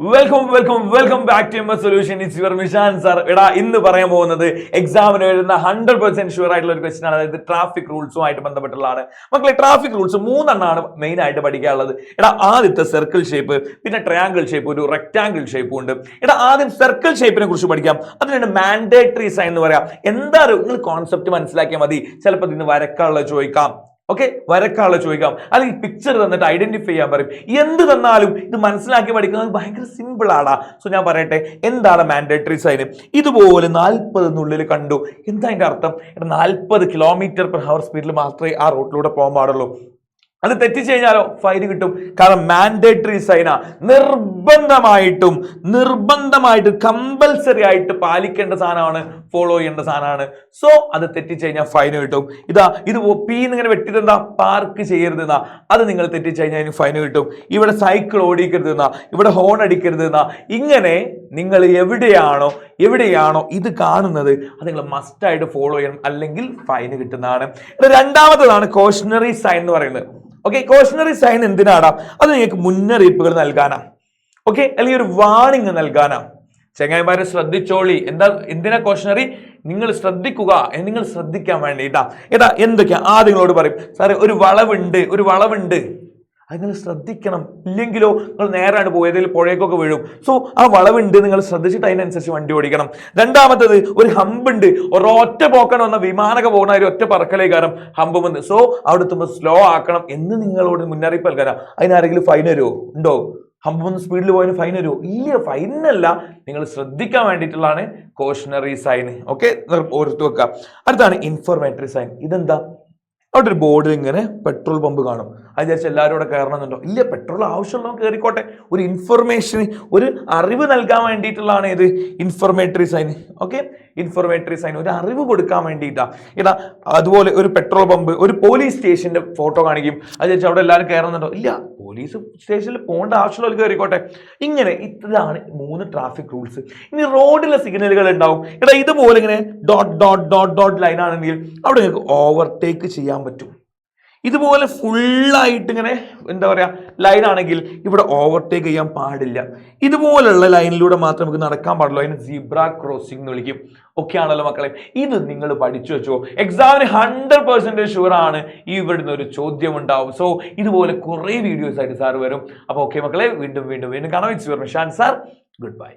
Welcome back to M solution. It's your Mishan sir. എടാ ഇന്ന് പറയാൻ പോകുന്നത് എക്സാമിന് വരുന്ന 100% ഷുവർ ആയിട്ടുള്ള ഒരു ക്വസ്റ്റൻ ആണ്. അതായത് ട്രാഫിക് റൂൾസുമായിട്ട് ബന്ധപ്പെട്ടുള്ളതാണ്. മക്കളെ, ട്രാഫിക് റൂൾസ് 3 മെയിൻ ആയിട്ട് പഠിക്കാനുള്ളത്. എടാ ആദ്യത്തെ സർക്കിൾ ഷേപ്പ്, പിന്നെ ട്രയാങ്കിൾ ഷേപ്പ്, ഒരു റെക്ടാങ്കിൾ ഷേപ്പും ഉണ്ട്. എടാ ആദ്യം സർക്കിൾ ഷേപ്പിനെ കുറിച്ച് പഠിക്കാം. അതിനാണ് മാൻഡേറ്ററി സൈൻ എന്ന് പറയാം. എന്താ നിങ്ങൾ കോൺസെപ്റ്റ് മനസ്സിലാക്കിയാൽ മതി. ചിലപ്പോൾ ഇതിന് വരക്കാനുള്ള ചോദിക്കാം. ഓക്കെ, വരക്കാനുള്ള ചോദിക്കാം, അല്ലെങ്കിൽ പിക്ചർ തന്നിട്ട് ഐഡന്റിഫൈ ചെയ്യാൻ പറയും. എന്ത് തന്നാലും ഇത് മനസ്സിലാക്കി പഠിക്കുന്നത് ഭയങ്കര സിമ്പിൾ ആണ്. സോ ഞാൻ പറയട്ടെ, എന്താണ് മാൻഡേറ്ററി സൈൻ? ഇതുപോലെ 40 കണ്ടു. എന്താ അതിന്റെ അർത്ഥം? 40 km/h സ്പീഡിൽ മാത്രമേ ആ റോഡിലൂടെ പോകാൻ പാടുള്ളൂ. അത് തെറ്റിച്ചു കഴിഞ്ഞാലോ ഫൈൻ കിട്ടും. കാരണം മാൻഡേറ്ററി സൈനാ, നിർബന്ധമായിട്ടും കമ്പൽസറി ആയിട്ട് പാലിക്കേണ്ട സാധനമാണ്, ഫോളോ ചെയ്യേണ്ട സാധനമാണ്. സോ അത് തെറ്റിച്ചു കഴിഞ്ഞാൽ ഫൈൻ കിട്ടും. ഇത് ഇങ്ങനെ വെട്ടിതെന്താ, പാർക്ക് ചെയ്യരുത് എന്നാ. അത് നിങ്ങൾ തെറ്റിച്ചു കഴിഞ്ഞാൽ അതിന് ഫൈൻ കിട്ടും. ഇവിടെ സൈക്കിൾ ഓടിക്കരുത് എന്നാ, ഇവിടെ ഹോൺ അടിക്കരുത് എന്നാ. ഇങ്ങനെ നിങ്ങൾ എവിടെയാണോ ഇത് കാണുന്നത് അത് നിങ്ങൾ മസ്റ്റായിട്ട് ഫോളോ ചെയ്യണം, അല്ലെങ്കിൽ ഫൈൻ കിട്ടുന്നതാണ്. രണ്ടാമത്തതാണ് കോഷണറി സൈൻ എന്ന് പറയുന്നത്. ഓക്കെ, കോഷണറി സൈൻ എന്തിനാടാ? അത് നിങ്ങൾക്ക് മുന്നറിയിപ്പുകൾ നൽകാനാ. ഓക്കെ, അല്ലെങ്കിൽ ഒരു വാണിംഗ് നൽകാനാ. ചങ്ങായിമാരെ ശ്രദ്ധിച്ചോളി. എന്തിനാ കോഷണറി? നിങ്ങൾ ശ്രദ്ധിക്കുക, നിങ്ങൾ ശ്രദ്ധിക്കാൻ വേണ്ടിയിട്ടാ. എന്തൊക്കെയാ ആദ്യം നിങ്ങളോട് പറയും, സാറേ ഒരു വളവുണ്ട്, അത് നിങ്ങൾ ശ്രദ്ധിക്കണം. ഇല്ലെങ്കിലോ നിങ്ങൾ നേരാണ് പോയതിൽ പുഴയൊക്കെ വീഴും. സോ ആ വളവുണ്ട്, നിങ്ങൾ ശ്രദ്ധിച്ചിട്ട് അതിനനുസരിച്ച് വണ്ടി ഓടിക്കണം. രണ്ടാമത്തത് ഒരു ഹമ്പുണ്ട്, ഒരൊറ്റ പോക്കണം വന്ന വിമാനമൊക്കെ പോകുന്ന ഒരു ഒറ്റ പറക്കലേക്കാരം ഹമ്പുമെന്ന്. സോ അവിടെ എത്തുമ്പോൾ സ്ലോ ആക്കണം എന്ന് നിങ്ങളോട് മുന്നറിയിപ്പ് നൽകാനാ. അതിനാരെങ്കിലും ഫൈൻ വരുമോ? ഉണ്ടോ? ഹമ്പൊന്ന് സ്പീഡിൽ പോയതിന് ഫൈൻ വരുമോ? ഇല്ല, ഫൈനല്ല. നിങ്ങൾ ശ്രദ്ധിക്കാൻ വേണ്ടിയിട്ടുള്ളതാണ് കോഷണറി സൈൻ. ഓക്കെ, ഓർത്തു വെക്കുക. അടുത്താണ് ഇൻഫോർമേറ്ററി സൈൻ. ഇതെന്താ? അവിടെ ഒരു ബോർഡിൽ ഇങ്ങനെ പെട്രോൾ പമ്പ് കാണും. അത് വിചാരിച്ച് എല്ലാവരും ഇവിടെ കയറണമെന്നുണ്ടോ? ഇല്ല, പെട്രോൾ ആവശ്യമുള്ളവർ കയറിക്കോട്ടെ. ഒരു ഇൻഫർമേഷൻ, ഒരു അറിവ് നൽകാൻ വേണ്ടിയിട്ടുള്ളതാണ് ഇത് ഇൻഫർമേറ്ററി സൈൻ. ഓക്കെ, ഇൻഫർമേറ്ററി സൈൻ ഒരു അറിവ് കൊടുക്കാൻ വേണ്ടിയിട്ടാണ്. അതുപോലെ ഒരു പെട്രോൾ പമ്പ്, ഒരു പോലീസ് സ്റ്റേഷന്റെ ഫോട്ടോ കാണിക്കും. അത് വിചാരിച്ച് അവിടെ എല്ലാവരും കയറുന്നുണ്ടോ? ഇല്ല, പോലീസ് സ്റ്റേഷനിൽ പോകേണ്ട ആവശ്യമുള്ളവർ കയറിക്കോട്ടെ. ഇങ്ങനെ ഇതാണ് 3 ട്രാഫിക് റൂൾസ്. ഇനി റോഡിലെ സിഗ്നലുകൾ ഉണ്ടാവും. ഇതുപോലെ ഇങ്ങനെ ഡോട്ട് ലൈൻ ആണെങ്കിൽ അവിടെ നിങ്ങൾക്ക് ഓവർടേക്ക് ചെയ്യാൻ പറ്റും. ഇതുപോലെ ഫുള്ളായിട്ട് ഇങ്ങനെ എന്താ പറയാ ലൈൻ ആണെങ്കിൽ ഇവിടെ ഓവർടേക്ക് ചെയ്യാൻ പാടില്ല. ഇതുപോലുള്ള ലൈനിലൂടെ മാത്രം നമുക്ക് നടക്കാൻ പാടുള്ളൂ. അതിന് സീബ്ര ക്രോസിംഗ് എന്ന് വിളിക്കും. ഓക്കെ ആണല്ലോ മക്കളെ? ഇത് നിങ്ങൾ പഠിച്ചു വെച്ചോ. എക്സാമിന് 100% ഷുവർ ആണ് ഇവിടുന്ന് ഒരു ചോദ്യം ഉണ്ടാവും. സോ ഇതുപോലെ കുറെ വീഡിയോസ് ആയിട്ട് സാർ വരും. അപ്പോൾ ഓക്കെ മക്കളെ, വീണ്ടും കാണാം. It's your Mishan sir. Good by.